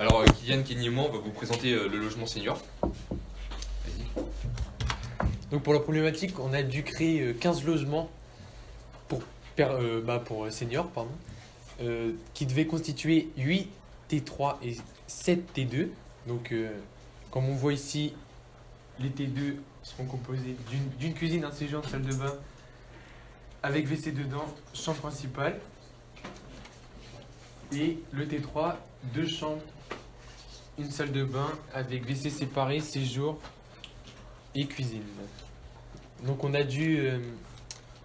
Alors, Kylian, Kenny et moi, on va vous présenter le logement senior. Vas-y. Donc pour la problématique, on a dû créer 15 logements pour seniors, pardon, qui devaient constituer 8 T3 et 7 T2. Donc comme on voit ici, les T2 seront composés d'une cuisine, un séjour, salle de bain, avec WC dedans, chambre principale. Et le T3, 2 chambres, une salle de bain avec WC séparé, séjour et cuisine. Donc on a dû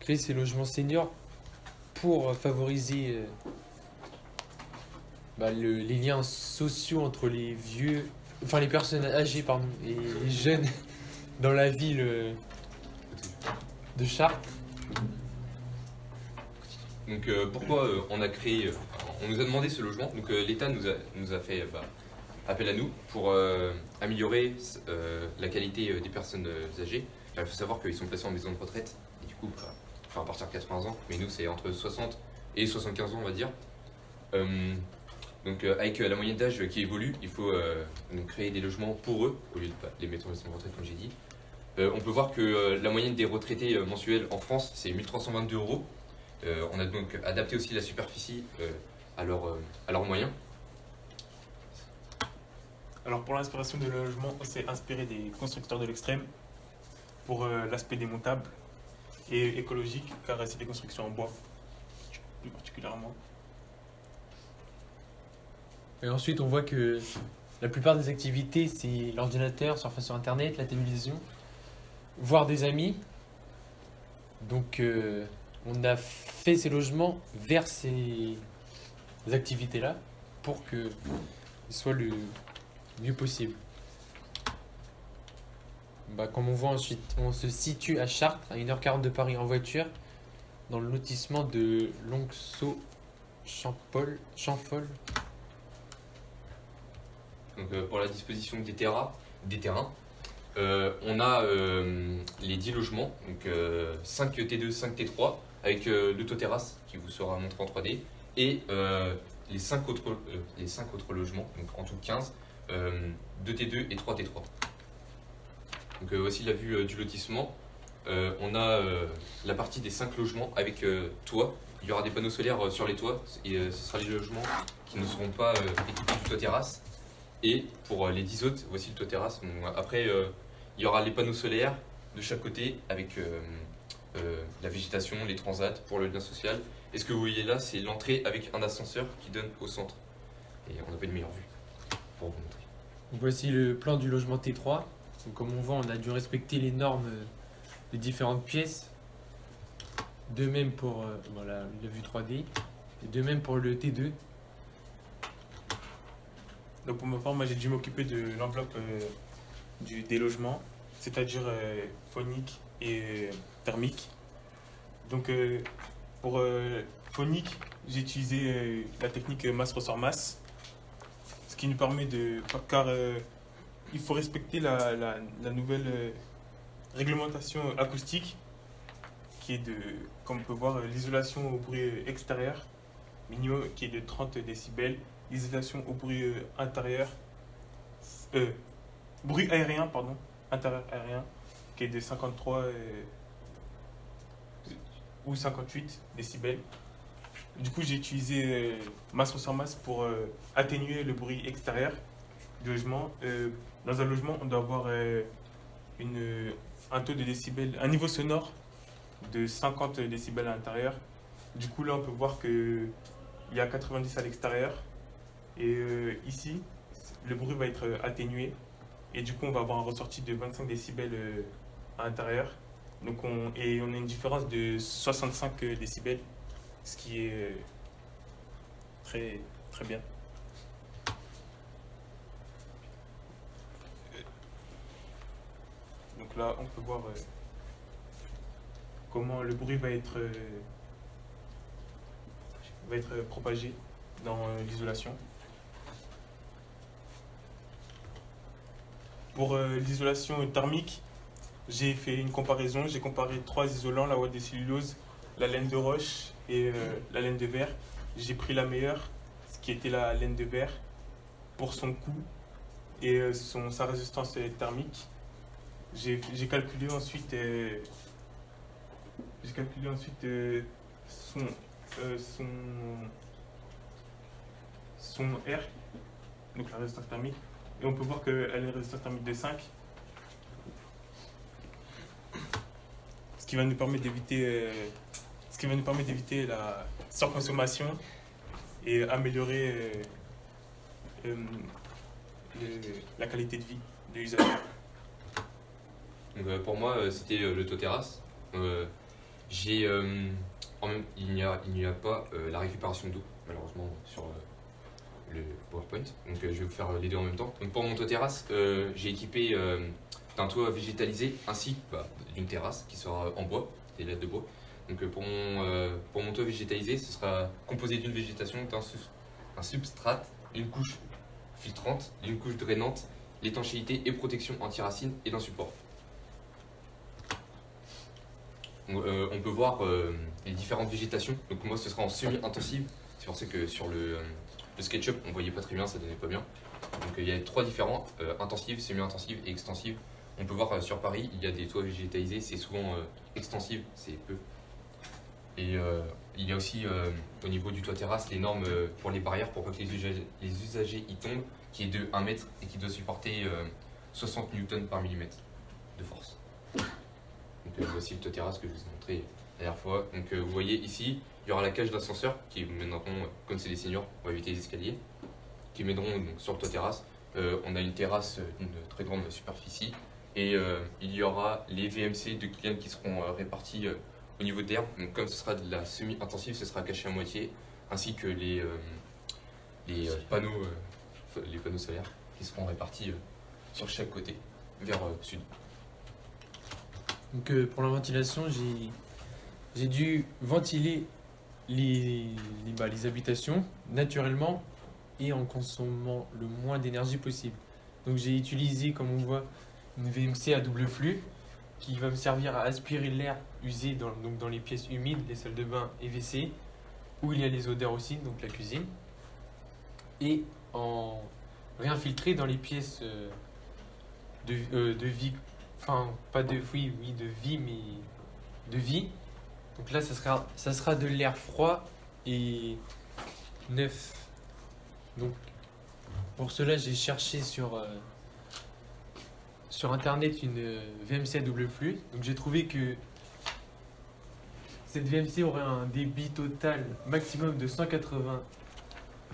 créer ces logements seniors pour favoriser les liens sociaux entre les les personnes âgées et les jeunes dans la ville de Chartres. Donc pourquoi on a créé, on nous a demandé ce logement, donc l'État nous a fait appel à nous pour améliorer la qualité des personnes âgées. Il faut savoir qu'ils sont placés en maison de retraite, et du coup, à partir de 80 ans, mais nous c'est entre 60 et 75 ans on va dire. Donc avec la moyenne d'âge qui évolue, il faut donc créer des logements pour eux, au lieu de les mettre en maison de retraite comme j'ai dit. On peut voir que la moyenne des retraités mensuels en France c'est 1322 €. On a donc adapté aussi la superficie à leurs moyens. Alors pour l'inspiration de logement, on s'est inspiré des constructeurs de l'extrême pour l'aspect démontable et écologique, car c'est des constructions en bois, plus particulièrement. Et ensuite, on voit que la plupart des activités, c'est l'ordinateur, surfer sur Internet, la télévision, voir des amis. Donc, on a fait ces logements vers ces activités-là pour qu'ils soient le mieux possible. Comme on voit ensuite, on se situe à Chartres, à 1h40 de Paris en voiture, dans le lotissement de Lonxo-Champol. Donc pour la disposition des terrains, on a les 10 logements, donc 5 T2, 5 T3, avec l'autoterrasse qui vous sera montré en 3D, et les 5 autres logements, donc en tout 15, 2 T2 et 3 T3. Donc voici la vue du lotissement. On a la partie des 5 logements avec toit. Il y aura des panneaux solaires sur les toits, et ce sera les logements qui ne seront pas équipés du toit terrasse. Et pour les 10 autres, voici le toit terrasse. Bon, après, il y aura les panneaux solaires de chaque côté avec la végétation, les transats pour le lien social. Et ce que vous voyez là, c'est l'entrée avec un ascenseur qui donne au centre. Et on n'a pas une meilleure vue pour vous montrer. Donc voici le plan du logement T3. Donc comme on voit, on a dû respecter les normes des différentes pièces. De même pour la vue 3D. Et de même pour le T2. Donc pour ma part, moi j'ai dû m'occuper de l'enveloppe des logements, c'est-à-dire phonique et thermique. Donc pour phonique, j'ai utilisé la technique masse ressort masse, ce qui nous permet car il faut respecter la nouvelle réglementation acoustique qui est comme on peut voir, l'isolation au bruit extérieur minimum qui est de 30 décibels. L'isolation au bruit bruit aérien, intérieur aérien, qui est de 53 ou 58 décibels. Du coup, j'ai utilisé masse ressort masse pour atténuer le bruit extérieur du logement. Dans un logement, on doit avoir un taux de décibels, un niveau sonore de 50 décibels à l'intérieur. Du coup, là, on peut voir qu'il y a 90 à l'extérieur. Et ici, le bruit va être atténué et du coup on va avoir un ressorti de 25 décibels à l'intérieur. Donc on a une différence de 65 décibels, ce qui est très, très bien. Donc là on peut voir comment le bruit va être propagé dans l'isolation. Pour l'isolation thermique, j'ai fait une comparaison. J'ai comparé 3 isolants, la ouate de cellulose, la laine de roche et la laine de verre. J'ai pris la meilleure, ce qui était la laine de verre. pour son coût et sa résistance thermique. J'ai calculé ensuite, son, son, son R, donc la résistance thermique, et on peut voir qu'elle a une résistance thermique de 5, ce qui va nous permettre d'éviter la surconsommation et améliorer la qualité de vie de l'utilisateur. Donc, pour moi, c'était l'autoterrasse. Il n'y a pas la récupération d'eau, malheureusement, sur le PowerPoint. Donc, je vais vous faire les deux en même temps. Donc, pour mon autoterrasse, j'ai équipé d'un toit végétalisé ainsi d'une terrasse qui sera en bois, des lattes de bois. Donc, pour mon toit végétalisé, ce sera composé d'une végétation, d'un substrate, d'une couche filtrante, d'une couche drainante, l'étanchéité et protection anti-racines et d'un support. On peut voir les différentes végétations. Donc moi ce sera en semi-intensive. C'est pour ça que sur le SketchUp on voyait pas très bien, ça donnait pas bien. Donc il y a 3 différents, intensive, semi-intensive et extensive. On peut voir sur Paris, il y a des toits végétalisés, c'est souvent extensive, c'est peu. Et il y a aussi au niveau du toit terrasse les normes pour les barrières pour pas que les usagers y tombent, qui est de 1 mètre et qui doit supporter 60 newtons par millimètre de force. Donc voici le toit terrasse que je vous ai montré la dernière fois. Donc vous voyez ici, il y aura la cage d'ascenseur qui mèneront, comme c'est des seniors, on va éviter les escaliers, qui mèneront donc, sur le toit terrasse. On a une terrasse d'une très grande superficie et il y aura les VMC de clients qui seront répartis au niveau de l'herbe. Donc comme ce sera de la semi-intensive, ce sera caché à moitié, ainsi que les panneaux solaires qui seront répartis sur chaque côté vers sud. Donc pour la ventilation, j'ai dû ventiler les habitations naturellement et en consommant le moins d'énergie possible. Donc j'ai utilisé, comme on voit, une VMC à double flux qui va me servir à aspirer l'air usé dans les pièces humides, les salles de bain et WC, où il y a les odeurs aussi, donc la cuisine, et en réinfiltrer dans les pièces de vie. Enfin, pas de oui, de vie, mais de vie. Donc là, ça sera de l'air froid et neuf. Donc, pour cela, j'ai cherché sur internet une VMC à double flux. Donc, j'ai trouvé que cette VMC aurait un débit total maximum de 180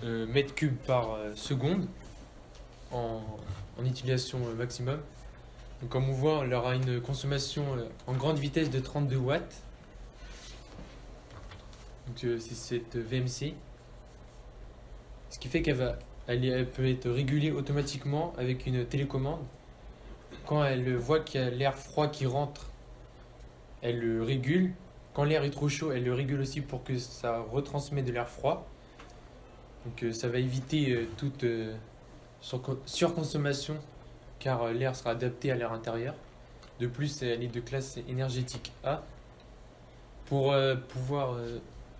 mètres cubes par seconde en utilisation maximum. Donc comme on voit, elle aura une consommation en grande vitesse de 32 watts. Donc c'est cette VMC. Ce qui fait elle peut être régulée automatiquement avec une télécommande. Quand elle voit qu'il y a l'air froid qui rentre, elle le régule. Quand l'air est trop chaud, elle le régule aussi pour que ça retransmet de l'air froid. Donc ça va éviter toute surconsommation, car l'air sera adapté à l'air intérieur. De plus, elle est de classe énergétique A. Pour pouvoir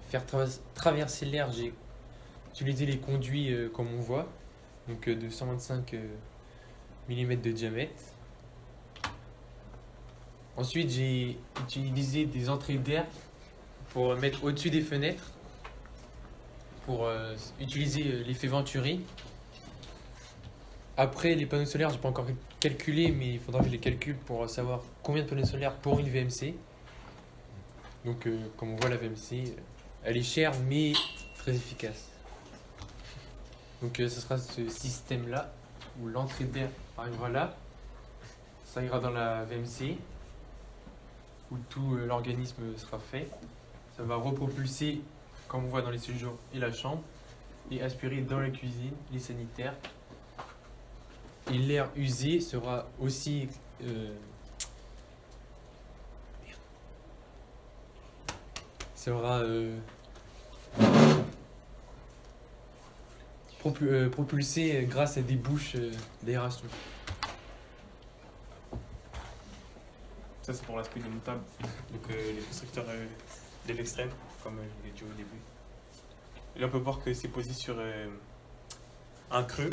faire traverser l'air, j'ai utilisé les conduits comme on voit, donc de 125 mm de diamètre. Ensuite, j'ai utilisé des entrées d'air pour mettre au-dessus des fenêtres, pour utiliser l'effet Venturi. Après, les panneaux solaires, je n'ai pas encore calculé, mais il faudra que je les calcule pour savoir combien de panneaux solaires pour une VMC. Donc, comme on voit, la VMC, elle est chère, mais très efficace. Donc, ce sera ce système-là, où l'entrée d'air arrivera là. Ça ira dans la VMC, où tout l'organisme sera fait. Ça va repropulser, comme on voit dans les séjours, et la chambre, et aspirer dans la cuisine, les sanitaires. Et l'air usé sera aussi propulsé grâce à des bouches d'aération. Ça, c'est pour l'aspect démontable. Donc, les constructeurs de l'extrême, comme je l'ai dit au début. Et là, on peut voir que c'est posé sur un creux.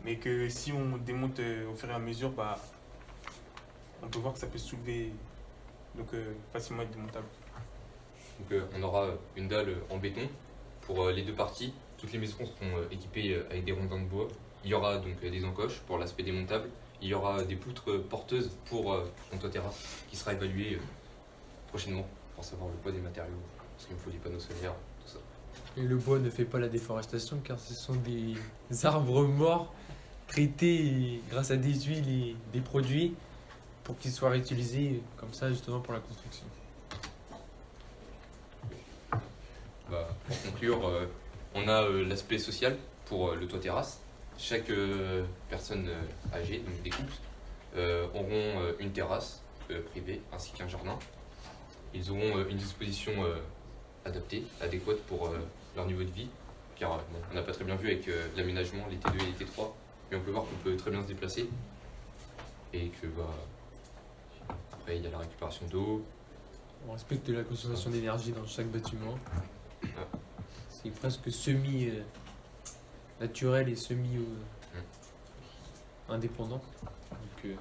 mais que si on démonte au fur et à mesure, bah, on peut voir que ça peut se soulever, donc facilement être démontable. Donc on aura une dalle en béton pour les deux parties. Toutes les maisons seront équipées avec des rondins de bois. Il y aura donc des encoches pour l'aspect démontable. Il y aura des poutres porteuses pour ton toit terrasse qui sera évalué prochainement pour savoir le poids des matériaux. Parce qu'il me faut des panneaux solaires, tout ça. Et le bois ne fait pas la déforestation car ce sont des arbres morts traités grâce à des huiles et des produits pour qu'ils soient réutilisés comme ça justement pour la construction. Bah, pour conclure, on a l'aspect social pour le toit terrasse. Chaque personne âgée, donc des couples, auront une terrasse privée ainsi qu'un jardin. Ils auront une disposition adaptée, adéquate pour leur niveau de vie, car bon, on n'a pas très bien vu avec l'aménagement, les T2 et les T3, mais on peut voir qu'on peut très bien se déplacer et que après il y a la récupération d'eau. On respecte la consommation d'énergie dans chaque bâtiment. C'est presque semi naturel et semi indépendant. Donc